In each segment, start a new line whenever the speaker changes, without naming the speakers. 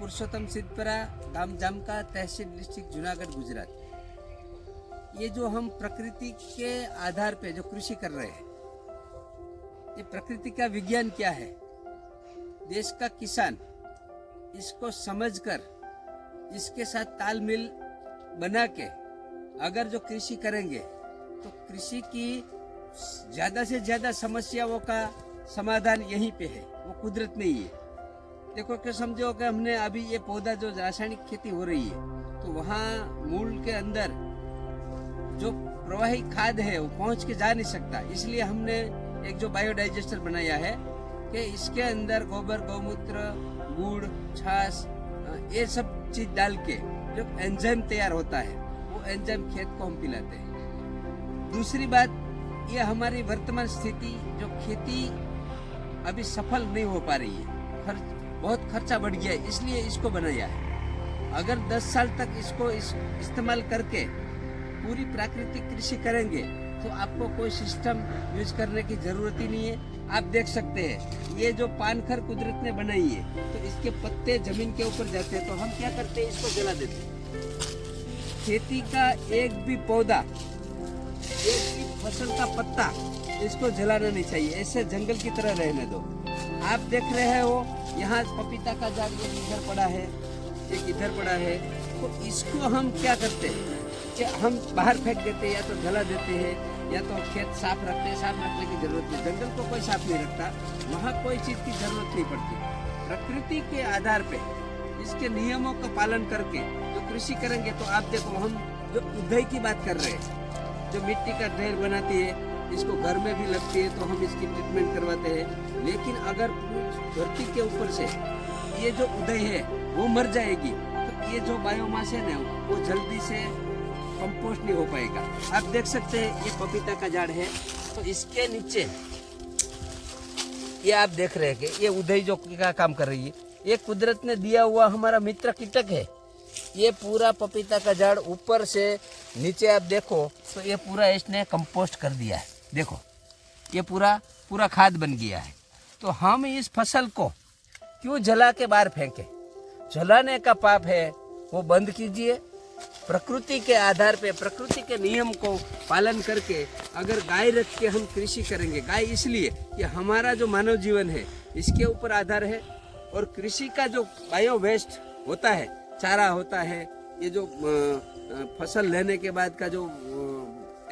पुरुषोत्तम सिद्धपुरा, गाम जामका, तहसील डिस्ट्रिक्ट जूनागढ़, गुजरात। ये जो हम प्रकृति के आधार पे जो कृषि कर रहे हैं, ये प्रकृति का विज्ञान क्या है, देश का किसान इसको समझकर इसके साथ तालमेल बना के अगर जो कृषि करेंगे तो कृषि की ज्यादा से ज्यादा समस्याओं का समाधान यहीं पे है, वो कुदरत में ही है। देखो कि समझो कि हमने अभी ये पौधा जो रासायनिक खेती हो रही है तो वहाँ मूल के अंदर जो प्रवाही खाद है वो पहुंच के जा नहीं सकता, इसलिए हमने एक जो बायोडाइजेस्टर बनाया है कि इसके अंदर गोबर, गौमूत्र, गुड़, छाछ, ये सब चीज डाल के जो एंजाइम तैयार होता है वो एंजाइम खेत को हम पिलाते हैं। दूसरी बात, ये हमारी वर्तमान स्थिति जो खेती अभी सफल नहीं हो पा रही है, बहुत खर्चा बढ़ गया है, इसलिए इसको बनाया है। अगर 10 साल तक इसको इस्तेमाल करके पूरी प्राकृतिक कृषि करेंगे तो आपको कोई सिस्टम यूज करने की जरूरत ही नहीं है। आप देख सकते हैं ये जो पानखर कुदरत ने बनाई है तो इसके पत्ते जमीन के ऊपर जाते हैं, तो हम क्या करते हैं, इसको जला देते हैं। खेती का एक भी पौधा, एक भी फसल का पत्ता इसको जलाना नहीं चाहिए, ऐसे जंगल की तरह रहने दो। आप देख रहे हो यहाँ पपीता का झाड़ एक इधर पड़ा है, एक इधर पड़ा है, तो इसको हम क्या करते हैं कि हम बाहर फेंक देते हैं, या तो जला देते हैं, या तो खेत साफ रखते हैं। साफ रखने की जरूरत नहीं, जंगल को कोई साफ नहीं रखता, वहाँ कोई चीज की जरूरत नहीं पड़ती। प्रकृति के आधार पे इसके नियमों का पालन करके जो कृषि करेंगे तो आप देखो, हम जो उदय की बात कर रहे हैं, जो मिट्टी का ढेर बनाती है, इसको घर में भी लगती है तो हम इसकी ट्रीटमेंट करवाते हैं। लेकिन अगर धरती के ऊपर से ये जो उदय है वो मर जाएगी तो ये जो बायोमास है ना वो जल्दी से कंपोस्ट नहीं हो पाएगा। आप देख सकते हैं ये पपीता का झाड़ है, तो इसके नीचे ये आप देख रहे हैं कि ये उदय जो क्या काम कर रही है, ये कुदरत ने दिया हुआ हमारा मित्र कीटक है। ये पूरा पपीता का झाड़ ऊपर से नीचे आप देखो तो ये पूरा इसने कंपोस्ट कर दिया है। देखो ये पूरा खाद बन गया है। तो हम इस फसल को क्यों जला के बाहर फेंके? जलाने का पाप है वो बंद कीजिए। प्रकृति के आधार पे, प्रकृति के नियम को पालन करके अगर गाय रख के हम कृषि करेंगे, गाय इसलिए कि हमारा जो मानव जीवन है इसके ऊपर आधार है, और कृषि का जो बायो वेस्ट होता है, चारा होता है, ये जो फसल लेने के बाद का जो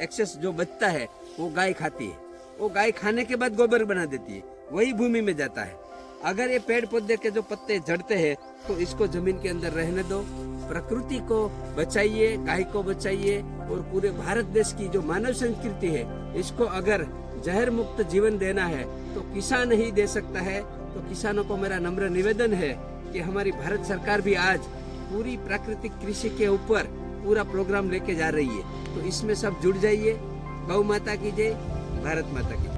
एक्सेस जो बचता है वो गाय खाती है। वो गाय खाने के बाद गोबर बना देती है, वही भूमि में जाता है। अगर ये पेड़ पौधे के जो पत्ते झड़ते हैं तो इसको जमीन के अंदर रहने दो। प्रकृति को बचाइए, गाय को बचाइए, और पूरे भारत देश की जो मानव संस्कृति है इसको अगर जहर मुक्त जीवन देना है तो किसान ही दे सकता है। तो किसानों को मेरा नम्र निवेदन है कि हमारी भारत सरकार भी आज पूरी प्राकृतिक कृषि के ऊपर पूरा प्रोग्राम लेके जा रही है, तो इसमें सब जुड़ जाइए। गौ माता की जय, भारत माता की।